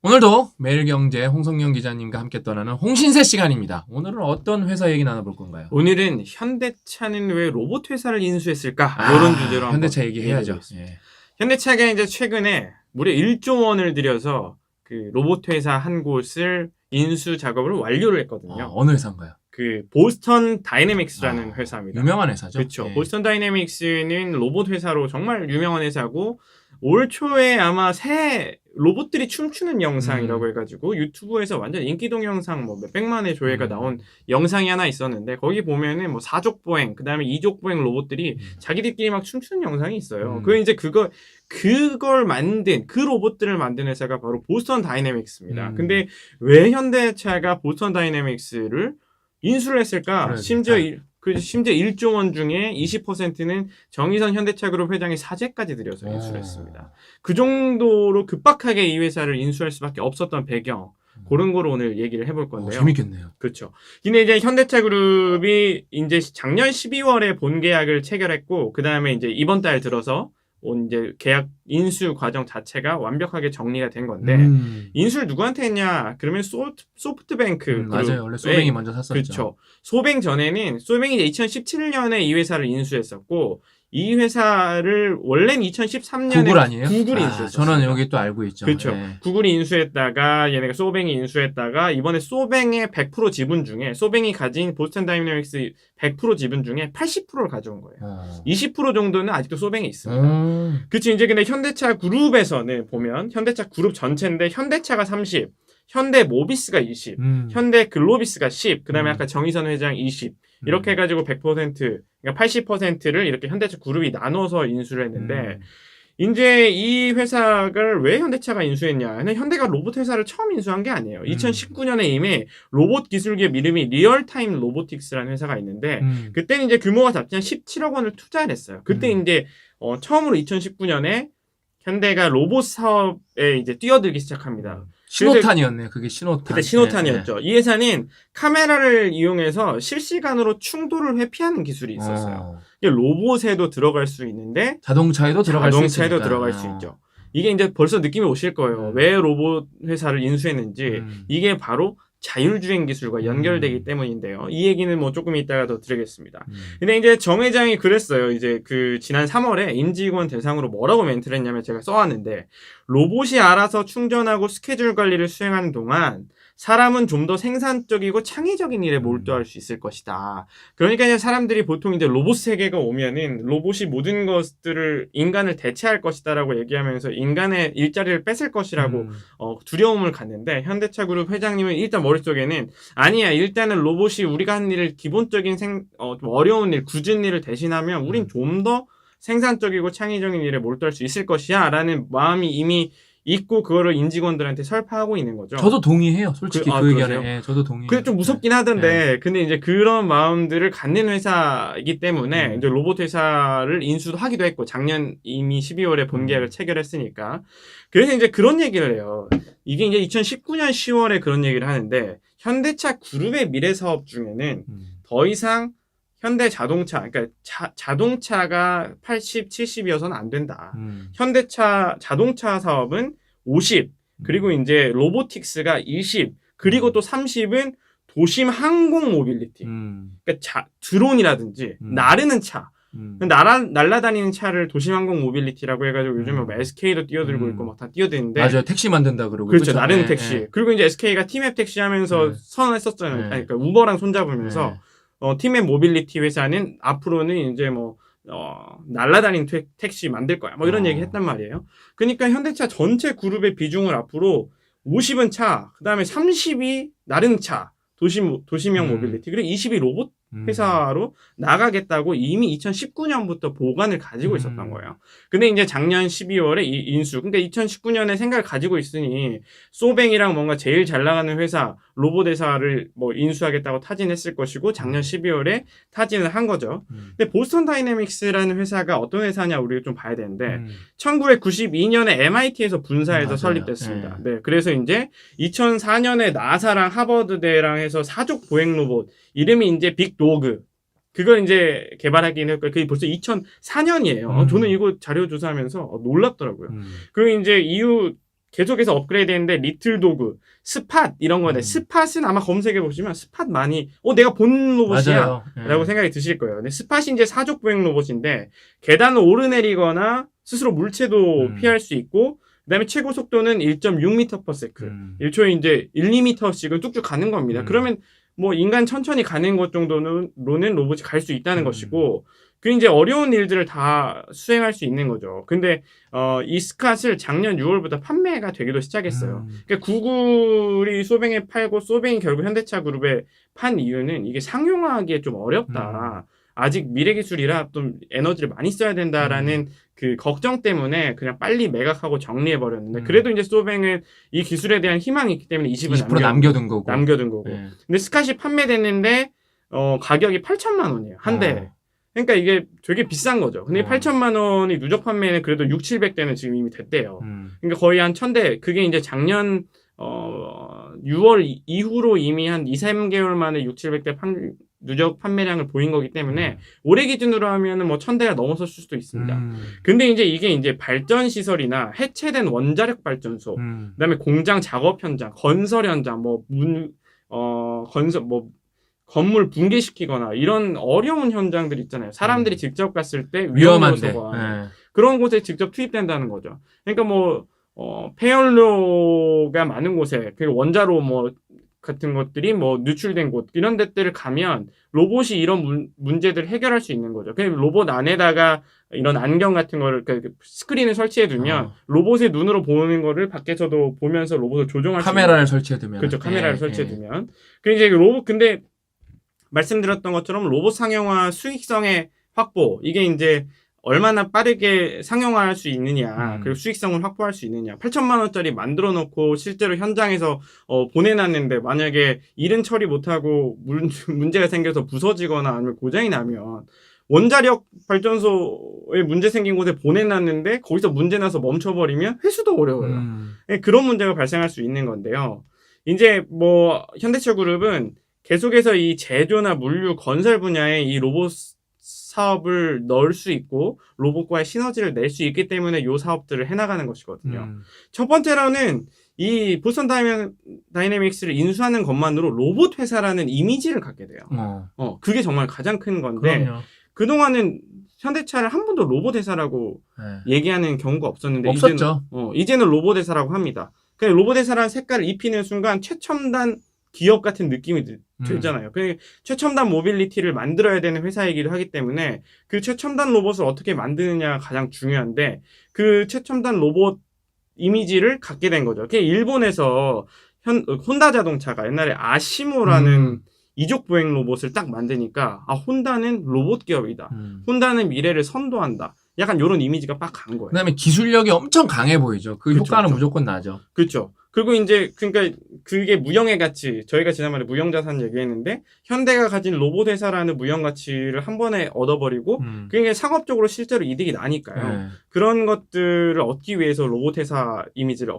오늘도 매일경제 홍성영 기자님과 함께 떠나는 홍신세 시간입니다. 오늘은 어떤 회사 얘기 나눠볼 건가요? 오늘은 현대차는 왜 로봇 회사를 인수했을까? 이런 주제로 한번 현대차 얘기해야죠. 예. 현대차가 이제 최근에 무려 1조 원을 들여서 그 로봇 회사 한 곳을 인수 작업을 완료를 했거든요. 어느 회사인가요? 그 보스턴 다이내믹스라는 회사입니다. 유명한 회사죠. 그렇죠. 예. 보스턴 다이내믹스는 로봇 회사로 정말 유명한 회사고 올 초에 아마 새 로봇들이 춤추는 영상이라고 해가지고 유튜브에서 완전 인기 동영상 뭐 몇백만의 조회가 나온 영상이 하나 있었는데 거기 보면은 뭐 사족보행 그다음에 이족보행 로봇들이 자기들끼리 막 춤추는 영상이 있어요. 그 이제 그걸 만든 그 로봇들을 만든 회사가 바로 보스턴 다이내믹스입니다. 근데 왜 현대차가 보스턴 다이내믹스를 인수를 했을까? 심지어 1조 원 중에 20%는 정의선 현대차그룹 회장의 사재까지 들여서 인수를 했습니다. 그 정도로 급박하게 이 회사를 인수할 수밖에 없었던 배경, 그런 거로 오늘 얘기를 해볼 건데요. 재밌겠네요. 그렇죠. 근데 이제 현대차그룹이 이제 작년 12월에 본계약을 체결했고, 그 다음에 이제 이번 달 들어서 이제 계약 인수 과정 자체가 완벽하게 정리가 된 건데 인수를 누구한테 했냐? 그러면 소프트뱅크 맞아요. 원래 소뱅이 먼저 샀었죠. 그렇죠. 소뱅 전에는 소뱅이 이제 2017년에 이 회사를 인수했었고 이 회사를 원래는 2013년에 구글 아니에요? 구글이 인수했어요. 저는 여기 또 알고 있죠. 그렇죠. 네. 구글이 인수했다가 얘네가 소뱅이 인수했다가 이번에 소뱅의 100% 지분 중에 소뱅이 가진 보스턴 다이내믹스 100% 지분 중에 80%를 가져온 거예요. 20% 정도는 아직도 소뱅에 있습니다. 그치 이제 근데 현대차 그룹에서는 보면 현대차 그룹 전체인데 현대차가 30, 현대 모비스가 20, 현대 글로비스가 10, 그 다음에 아까 정의선 회장 20 이렇게 해가지고 100% 그러니까 80%를 이렇게 현대차 그룹이 나눠서 인수를 했는데 이제 이 회사를 왜 현대차가 인수했냐? 현대가 로봇 회사를 처음 인수한 게 아니에요. 2019년에 이미 로봇 기술기업 이름이 리얼타임 로보틱스라는 회사가 있는데 그때는 이제 규모가 작지 한 17억 원을 투자를 했어요. 그때 이제 처음으로 2019년에 현대가 로봇 사업에 이제 뛰어들기 시작합니다. 신호탄이었네요. 그게 신호탄. 그때 신호탄이었죠. 네. 이 회사는 카메라를 이용해서 실시간으로 충돌을 회피하는 기술이 있었어요. 로봇에도 들어갈 수 있는데 자동차에도 들어갈 수 있으니까. 자동차에도 들어갈 수 있죠. 이게 이제 벌써 느낌이 오실 거예요. 왜 로봇 회사를 인수했는지. 이게 바로 자율주행 기술과 연결되기 때문인데요. 이 얘기는 뭐 조금 이따가 더 드리겠습니다. 근데 이제 정 회장이 그랬어요. 이제 그 지난 3월에 임직원 대상으로 뭐라고 멘트를 했냐면 제가 써왔는데 로봇이 알아서 충전하고 스케줄 관리를 수행하는 동안 사람은 좀 더 생산적이고 창의적인 일에 몰두할 수 있을 것이다. 그러니까 이제 사람들이 보통 이제 로봇 세계가 오면은 로봇이 모든 것들을 인간을 대체할 것이다라고 얘기하면서 인간의 일자리를 뺏을 것이라고 두려움을 갖는데 현대차 그룹 회장님은 일단 머릿속에는 아니야. 일단은 로봇이 우리가 하는 일을 기본적인 좀 어려운 일, 굳은 일을 대신하면 우린 좀 더 생산적이고 창의적인 일에 몰두할 수 있을 것이야 라는 마음이 이미 있고 그거를 임직원들한테 설파하고 있는 거죠. 저도 동의해요. 솔직히 그 의견에. 예, 저도 동의해요. 그게 좀 무섭긴 하던데 근데 이제 그런 마음들을 갖는 회사이기 때문에 이제 로봇 회사를 인수도 하기도 했고 작년 이미 12월에 본계약을 체결했으니까 그래서 이제 그런 얘기를 해요. 이게 이제 2019년 10월에 그런 얘기를 하는데 현대차 그룹의 미래 사업 중에는 더 이상 현대 자동차, 그러니까 자동차가 80, 70이어서는 안 된다. 현대차 자동차 사업은 50, 그리고 이제 로보틱스가 20, 그리고 또 30은 도심 항공 모빌리티. 그러니까 드론이라든지 나르는 차. 날아다니는 차를 도심 항공 모빌리티라고 해가지고 요즘에 뭐 SK도 뛰어들고 있고 막 다 뛰어드는데. 맞아요. 택시 만든다 그러고. 그렇죠. 나르는 택시. 그리고 이제 SK가 티맵 택시 하면서 선언했었잖아요. 아니, 그러니까 우버랑 손잡으면서. 팀의 모빌리티 회사는 앞으로는 이제 날아다니는 택시 만들 거야. 뭐 이런 얘기 했단 말이에요. 그러니까 현대차 전체 그룹의 비중을 앞으로 50은 차, 그 다음에 30이 나르는 차, 도심형 모빌리티, 그리고 20이 로봇 회사로 나가겠다고 이미 2019년부터 보관을 가지고 있었던 거예요. 근데 이제 작년 12월에 이 인수, 그러니까 2019년에 생각을 가지고 있으니 소뱅이랑 뭔가 제일 잘 나가는 회사, 로봇 회사를 뭐 인수하겠다고 타진했을 것이고 작년 12월에 타진을 한 거죠. 근데 보스턴 다이내믹스라는 회사가 어떤 회사냐 우리가 좀 봐야 되는데 1992년에 MIT에서 분사해서 설립됐습니다. 네, 그래서 이제 2004년에 나사랑 하버드대랑 해서 사족 보행 로봇 이름이 이제 빅도그. 그걸 이제 개발하긴 했고, 그게 벌써 2004년이에요. 저는 이거 자료 조사하면서 놀랍더라고요. 그리고 이제 이후 계속해서 업그레이드했는데 리틀 도그, 스팟 이런 거네. 스팟은 아마 검색해 보시면 스팟 많이 내가 본 로봇이야 맞아요. 라고 생각이 드실 거예요. 근데 스팟이 이제 사족 보행 로봇인데 계단을 오르내리거나 스스로 물체도 피할 수 있고 그다음에 최고 속도는 1.6m/s. 1초에 이제 1, 2m씩은 뚝뚝 가는 겁니다. 그러면 뭐 인간 천천히 가는 것 정도는 로봇이 갈 수 있다는 것이고 그 이제 어려운 일들을 다 수행할 수 있는 거죠. 근데 이 스캇을 작년 6월부터 판매가 되기도 시작했어요. 그러니까 구글이 소뱅에 팔고 소뱅이 결국 현대차 그룹에 판 이유는 이게 상용화하기에 좀 어렵다. 아직 미래 기술이라 좀 에너지를 많이 써야 된다라는 그 걱정 때문에 그냥 빨리 매각하고 정리해 버렸는데 그래도 이제 소뱅은 이 기술에 대한 희망이 있기 때문에 20% 남겨둔 거고. 네. 근데 스캇이 판매됐는데 가격이 8천만 원이에요. 한 대. 그러니까 이게 되게 비싼 거죠. 근데 8천만 원이 누적 판매는 그래도 6, 700대는 지금 이미 됐대요. 그러니까 거의 한 1000대. 그게 이제 작년 6월 이후로 이미 한 2, 3개월 만에 6, 700대 누적 판매량을 보인 거기 때문에 올해 기준으로 하면은 뭐 1000대가 넘어섰을 수도 있습니다. 근데 이제 이게 이제 발전 시설이나 해체된 원자력 발전소, 그다음에 공장 작업 현장, 건설 현장, 건물 붕괴시키거나 이런 어려운 현장들 있잖아요. 사람들이 직접 갔을 때 위험한데. 그런 곳에 직접 투입된다는 거죠. 그러니까 폐연료가 많은 곳에 그 원자로 같은 것들이 누출된 곳 이런 데들을 가면 로봇이 이런 문제들을 해결할 수 있는 거죠. 그냥 로봇 안에다가 이런 안경 같은 거를 스크린을 설치해 두면 로봇의 눈으로 보는 거를 밖에서도 보면서 로봇을 조종할 수 있는 카메라를 설치해 두면 그렇죠. 카메라를 설치해 두면. 그 이제 로봇 근데 말씀드렸던 것처럼 로봇 상용화 수익성의 확보 이게 이제 얼마나 빠르게 상용화할 수 있느냐 그리고 수익성을 확보할 수 있느냐 8천만 원짜리 만들어 놓고 실제로 현장에서 보내놨는데 만약에 일은 처리 못하고 문제가 생겨서 부서지거나 아니면 고장이 나면 원자력 발전소에 문제 생긴 곳에 보내놨는데 거기서 문제 나서 멈춰버리면 회수도 어려워요. 그런 문제가 발생할 수 있는 건데요. 이제 현대차 그룹은 계속해서 이 제조나 물류 건설 분야에 이 로봇 사업을 넣을 수 있고 로봇과의 시너지를 낼 수 있기 때문에 이 사업들을 해나가는 것이거든요. 첫 번째로는 이 보스턴 다이내믹스를 인수하는 것만으로 로봇 회사라는 이미지를 갖게 돼요. 그게 정말 가장 큰 건데 그럼요. 그동안은 현대차를 한 번도 로봇 회사라고 얘기하는 경우가 없었는데 없었죠. 이제는 로봇 회사라고 합니다. 그냥 로봇 회사라는 색깔을 입히는 순간 최첨단 기업 같은 느낌이 들잖아요. 최첨단 모빌리티를 만들어야 되는 회사이기도 하기 때문에 그 최첨단 로봇을 어떻게 만드느냐가 가장 중요한데 그 최첨단 로봇 이미지를 갖게 된 거죠. 일본에서 혼다 자동차가 옛날에 아시모라는 이족 보행 로봇을 딱 만드니까 혼다는 로봇 기업이다. 혼다는 미래를 선도한다. 약간 이런 이미지가 빡 간 거예요. 그다음에 기술력이 엄청 강해 보이죠. 그 효과는 무조건 나죠. 그렇죠. 그리고 이제 그러니까 그게 무형의 가치 저희가 지난번에 무형자산 얘기했는데 현대가 가진 로봇 회사라는 무형 가치를 한 번에 얻어버리고 그게 상업적으로 실제로 이득이 나니까요. 그런 것들을 얻기 위해서 로봇 회사 이미지를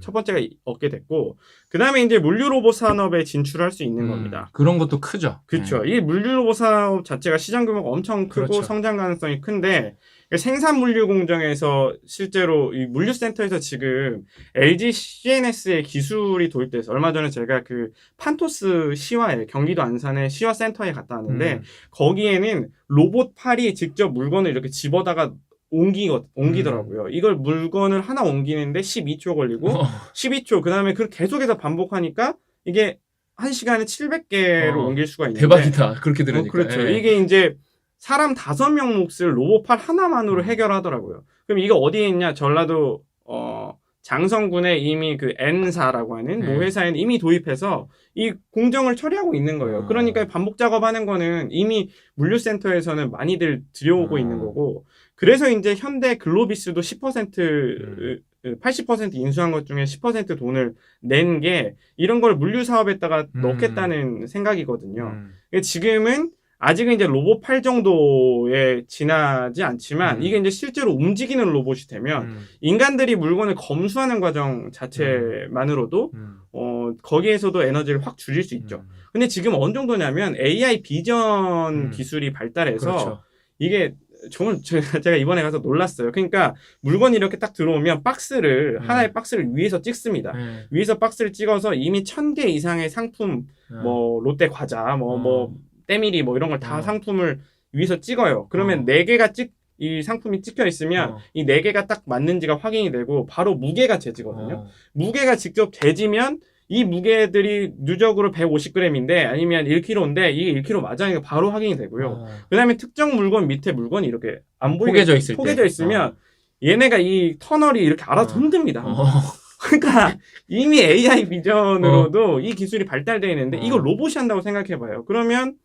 첫 번째가 얻게 됐고 그 다음에 이제 물류 로봇 산업에 진출할 수 있는 겁니다. 그런 것도 크죠. 그렇죠. 이 물류 로봇 산업 자체가 시장 규모가 엄청 크고 그렇죠. 성장 가능성이 큰데 생산 물류 공정에서 실제로 이 물류센터에서 지금 LG CNS의 기술이 도입돼서 얼마 전에 제가 그 판토스 시화에 경기도 안산의 시화 센터에 갔다 왔는데 거기에는 로봇 팔이 직접 물건을 이렇게 집어다가 옮기더라고요. 이걸 물건을 하나 옮기는데 12초 걸리고 12초 그다음에 그걸 계속해서 반복하니까 이게 1시간에 700개로 옮길 수가 있는데 대박이다. 그렇게 들으니까. 그렇죠. 이게 이제 사람 5명 몫을 로봇팔 하나만으로 해결하더라고요. 그럼 이거 어디에 있냐? 전라도 장성군에 이미 그 N사라고 하는 노회사에는 이미 도입해서 이 공정을 처리하고 있는 거예요. 그러니까 반복 작업하는 거는 이미 물류센터에서는 많이들 들여오고 있는 거고 그래서 이제 현대 글로비스도 80% 인수한 것 중에 10% 돈을 낸 게 이런 걸 물류 사업에다가 넣겠다는 생각이거든요. 지금은 아직은 이제 로봇 팔 정도에 지나지 않지만 이게 이제 실제로 움직이는 로봇이 되면 인간들이 물건을 검수하는 과정 자체만으로도 거기에서도 에너지를 확 줄일 수 있죠. 근데 지금 어느 정도냐면 AI 비전 기술이 발달해서 그렇죠. 이게 정말 제가 이번에 가서 놀랐어요. 그러니까 물건이 이렇게 딱 들어오면 박스를 하나의 박스를 위에서 찍습니다. 위에서 박스를 찍어서 이미 1000개 이상의 상품 뭐 롯데 과자 뭐 때밀이 뭐 이런 걸 다 상품을 위에서 찍어요. 그러면 4개가 이 상품이 찍혀 있으면 이 4개가 딱 맞는지가 확인이 되고 바로 무게가 재지거든요. 무게가 직접 재지면 이 무게들이 누적으로 150g인데 아니면 1kg인데 이게 1kg 맞아? 이거 바로 확인이 되고요. 그 다음에 특정 물건 밑에 물건이 이렇게 안 보이게 포개져 있으면 얘네가 이 터널이 이렇게 알아서 흔듭니다. 그러니까 이미 AI 비전으로도 이 기술이 발달되어 있는데 이걸 로봇이 한다고 생각해봐요. 그러면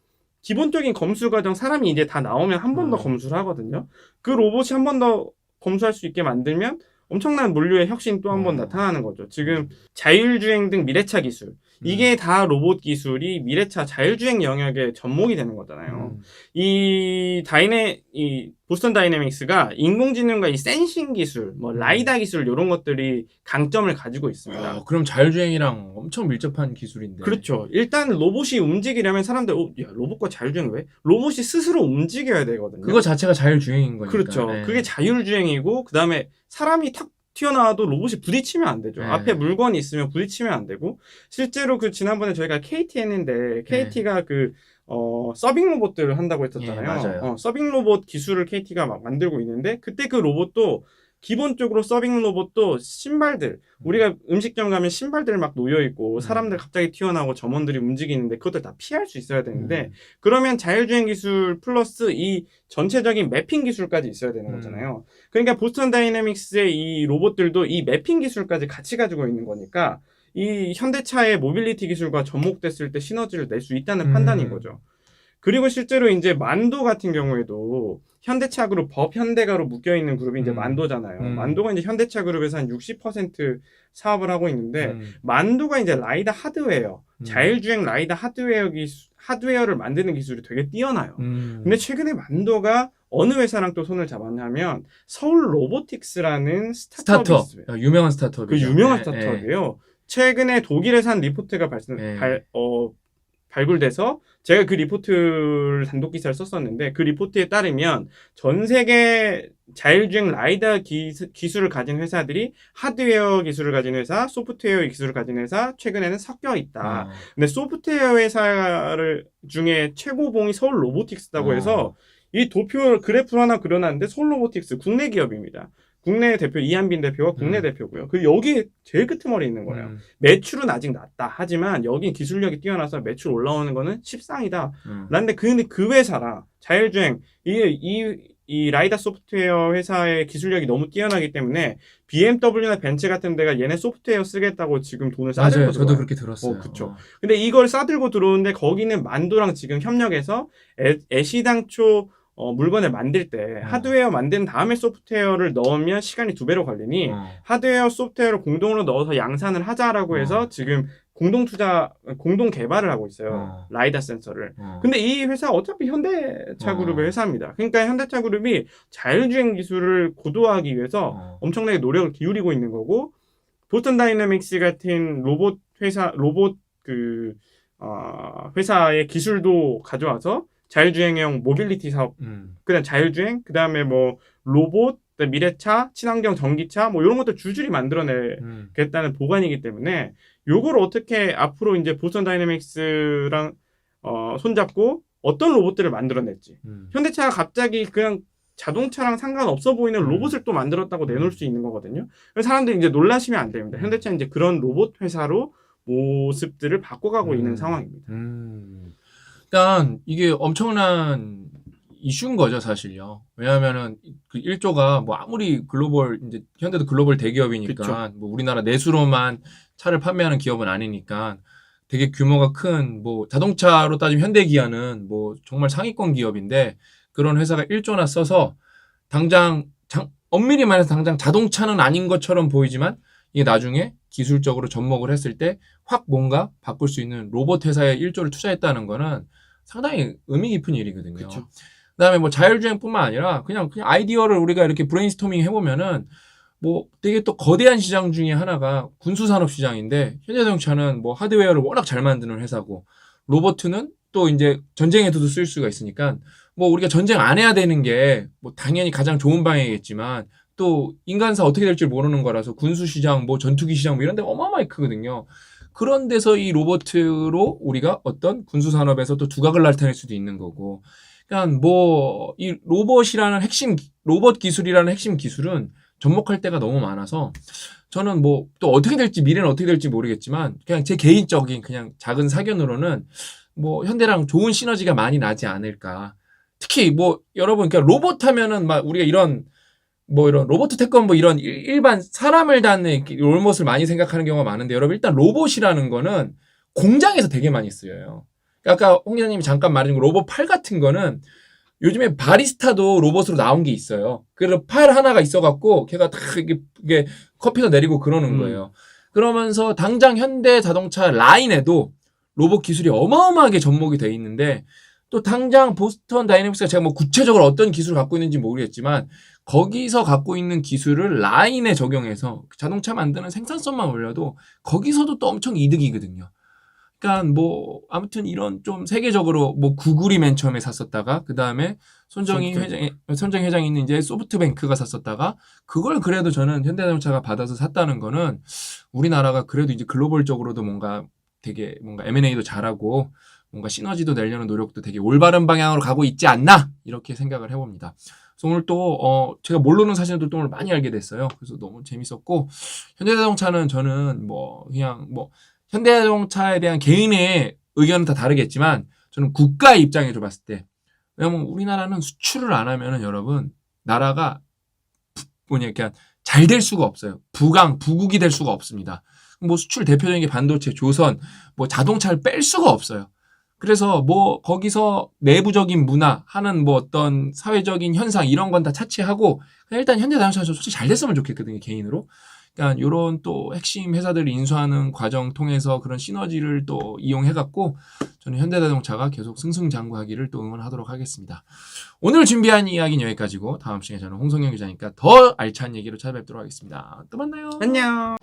기본적인 검수 과정 사람이 이제 다 나오면 한 번 더 검수를 하거든요. 그 로봇이 한 번 더 검수할 수 있게 만들면 엄청난 물류의 혁신이 또 한 번 나타나는 거죠. 지금 자율주행 등 미래차 기술. 이게 다 로봇 기술이 미래차 자율주행 영역에 접목이 되는 거잖아요. 이 보스턴 다이내믹스가 인공지능과 이 센싱 기술, 뭐 라이다 기술 이런 것들이 강점을 가지고 있습니다. 그럼 자율주행이랑 엄청 밀접한 기술인데. 그렇죠. 일단 로봇이 움직이려면 사람들 야, 로봇과 자율주행 왜? 로봇이 스스로 움직여야 되거든요. 그거 자체가 자율주행인 거니까. 그렇죠. 네. 그게 자율주행이고 그다음에 사람이 탁 튀어나와도 로봇이 부딪히면 안 되죠. 네. 앞에 물건이 있으면 부딪히면 안 되고 실제로 그 지난번에 저희가 KT 했는데 KT가 서빙 로봇들을 한다고 했었잖아요. 맞아요. 서빙 로봇 기술을 KT가 막 만들고 있는데 그때 그 로봇도 기본적으로 서빙 로봇도 신발들 우리가 음식점 가면 신발들 막 놓여 있고 사람들 갑자기 튀어나오고 점원들이 움직이는데 그것들 다 피할 수 있어야 되는데 그러면 자율주행 기술 플러스 이 전체적인 매핑 기술까지 있어야 되는 거잖아요. 그러니까 보스턴 다이내믹스의 이 로봇들도 이 매핑 기술까지 같이 가지고 있는 거니까 이 현대차의 모빌리티 기술과 접목됐을 때 시너지를 낼 수 있다는 판단인 거죠. 그리고 실제로 이제 만도 같은 경우에도 현대차 그룹 현대가로 묶여 있는 그룹이 이제 만도잖아요. 만도가 이제 현대차 그룹에서 한 60% 사업을 하고 있는데 만도가 이제 라이다 하드웨어, 자율주행 라이다 하드웨어를 만드는 기술이 되게 뛰어나요. 근데 최근에 만도가 어느 회사랑 또 손을 잡았냐면 서울 로보틱스라는 스타트업이 있어요. 유명한 스타트업이죠. 그 유명한 스타트업이에요. 최근에 독일에서 한 리포트가 발굴돼서 제가 그 리포트를 단독 기사를 썼었는데 그 리포트에 따르면 전 세계 자율주행 라이다 기술을 가진 회사들이 하드웨어 기술을 가진 회사, 소프트웨어 기술을 가진 회사 최근에는 섞여 있다. 근데 소프트웨어 회사를 중에 최고봉이 서울 로보틱스라고 해서 이 도표 그래프를 하나 그려놨는데 서울 로보틱스 국내 기업입니다. 국내 대표 이한빈 대표가 국내 대표고요. 그 여기 제일 끄트머리에 있는 거예요. 매출은 아직 낮다. 하지만 여긴 기술력이 뛰어나서 매출 올라오는 거는 십상이다. 라는데 그 회사라 자율주행 이 라이다 소프트웨어 회사의 기술력이 너무 뛰어나기 때문에 BMW나 벤츠 같은 데가 얘네 소프트웨어 쓰겠다고 지금 돈을 싸들고 맞아요. 들어와요. 저도 그렇게 들었어요. 그렇죠. 근데 이걸 싸들고 들어오는데 거기는 만도랑 지금 협력해서 애시당초 물건을 만들 때 하드웨어 만든 다음에 소프트웨어를 넣으면 시간이 2배로 걸리니 하드웨어 소프트웨어를 공동으로 넣어서 양산을 하자라고 해서 지금 공동 개발을 하고 있어요. 라이다 센서를. 근데 이 회사가 어차피 현대차 그룹의 회사입니다. 그러니까 현대차 그룹이 자율주행 기술을 고도화하기 위해서 엄청나게 노력을 기울이고 있는 거고 보스턴 다이내믹스 같은 회사의 기술도 가져와서 자율주행형 모빌리티 사업, 그다음 자율주행, 그다음에 뭐 로봇, 미래차, 친환경 전기차 뭐 이런 것들 줄줄이 만들어내겠다는 보관이기 때문에 요걸 어떻게 앞으로 이제 보스턴 다이내믹스랑 손잡고 어떤 로봇들을 만들어낼지. 현대차가 갑자기 그냥 자동차랑 상관없어 보이는 로봇을 또 만들었다고 내놓을 수 있는 거거든요. 그래서 사람들이 이제 놀라시면 안 됩니다. 현대차는 이제 그런 로봇 회사로 모습들을 바꿔가고 있는 상황입니다. 일단 이게 엄청난 이슈인 거죠, 사실요. 왜냐하면은 그 1조가 뭐 아무리 글로벌 이제 현대도 글로벌 대기업이니까 그쵸. 뭐 우리나라 내수로만 차를 판매하는 기업은 아니니까 되게 규모가 큰 뭐 자동차로 따지면 현대기아는 뭐 정말 상위권 기업인데 그런 회사가 1조나 써서 당장 엄밀히 말해서 당장 자동차는 아닌 것처럼 보이지만 이게 나중에 기술적으로 접목을 했을 때 확 뭔가 바꿀 수 있는 로봇 회사에 1조를 투자했다는 거는 상당히 의미 깊은 일이거든요. 그쵸. 그다음에 뭐 자율주행뿐만 아니라 그냥 아이디어를 우리가 이렇게 브레인스토밍 해보면은 뭐 되게 또 거대한 시장 중에 하나가 군수산업 시장인데 현대자동차는 뭐 하드웨어를 워낙 잘 만드는 회사고 로봇은 또 이제 전쟁에서도 쓸 수가 있으니까 뭐 우리가 전쟁 안 해야 되는 게 뭐 당연히 가장 좋은 방향이겠지만 또 인간사 어떻게 될지 모르는 거라서 군수 시장, 뭐 전투기 시장 뭐 이런 데 어마어마하게 크거든요. 그런 데서 이 로봇으로 우리가 어떤 군수 산업에서 또 두각을 나타낼 수도 있는 거고. 그러니까 뭐 이 로봇 기술이라는 핵심 기술은 접목할 때가 너무 많아서 저는 뭐 또 어떻게 될지 미래는 어떻게 될지 모르겠지만 그냥 제 개인적인 그냥 작은 사견으로는 뭐 현대랑 좋은 시너지가 많이 나지 않을까. 특히 뭐 여러분 그러니까 로봇 하면은 막 우리가 이런 뭐 이런 로봇 태권도 이런 일반 사람을 닿는 로봇을 많이 생각하는 경우가 많은데 여러분 일단 로봇이라는 거는 공장에서 되게 많이 쓰여요. 아까 홍 기자님이 잠깐 말해준 거 로봇 팔 같은 거는 요즘에 바리스타도 로봇으로 나온 게 있어요. 그래서 팔 하나가 있어갖고 걔가 다 이게 커피도 내리고 그러는 거예요. 그러면서 당장 현대 자동차 라인에도 로봇 기술이 어마어마하게 접목이 돼 있는데 또 당장 보스턴 다이내믹스가 제가 뭐 구체적으로 어떤 기술을 갖고 있는지 모르겠지만 거기서 갖고 있는 기술을 라인에 적용해서 자동차 만드는 생산성만 올려도 거기서도 또 엄청 이득이거든요. 그러니까 뭐 아무튼 이런 좀 세계적으로 뭐 구글이 맨 처음에 샀었다가 그 다음에 손정희 회장이 있는 이제 소프트뱅크가 샀었다가 그걸 그래도 저는 현대자동차가 받아서 샀다는 거는 우리나라가 그래도 이제 글로벌적으로도 뭔가 되게 뭔가 M&A도 잘하고 뭔가 시너지도 내려는 노력도 되게 올바른 방향으로 가고 있지 않나 이렇게 생각을 해봅니다. 그래서 오늘 또 제가 모르는 사실들도 오늘 많이 알게 됐어요. 그래서 너무 재밌었고 현대자동차는 저는 뭐 그냥 뭐 현대자동차에 대한 개인의 의견은 다 다르겠지만 저는 국가의 입장에서 봤을 때 왜냐면 우리나라는 수출을 안 하면은 여러분 나라가 그러니까 잘 될 수가 없어요. 부국이 될 수가 없습니다. 뭐 수출 대표적인 게 반도체, 조선, 뭐 자동차를 뺄 수가 없어요. 그래서 뭐 거기서 내부적인 문화 하는 뭐 어떤 사회적인 현상 이런 건 다 차치하고 일단 현대자동차가 솔직히 잘 됐으면 좋겠거든요, 개인으로. 그러니까 이런 또 핵심 회사들을 인수하는 과정 통해서 그런 시너지를 또 이용해갖고 저는 현대자동차가 계속 승승장구하기를 또 응원하도록 하겠습니다. 오늘 준비한 이야기는 여기까지고 다음 시간에 저는 홍성현 기자니까 더 알찬 얘기로 찾아뵙도록 하겠습니다. 또 만나요. 안녕.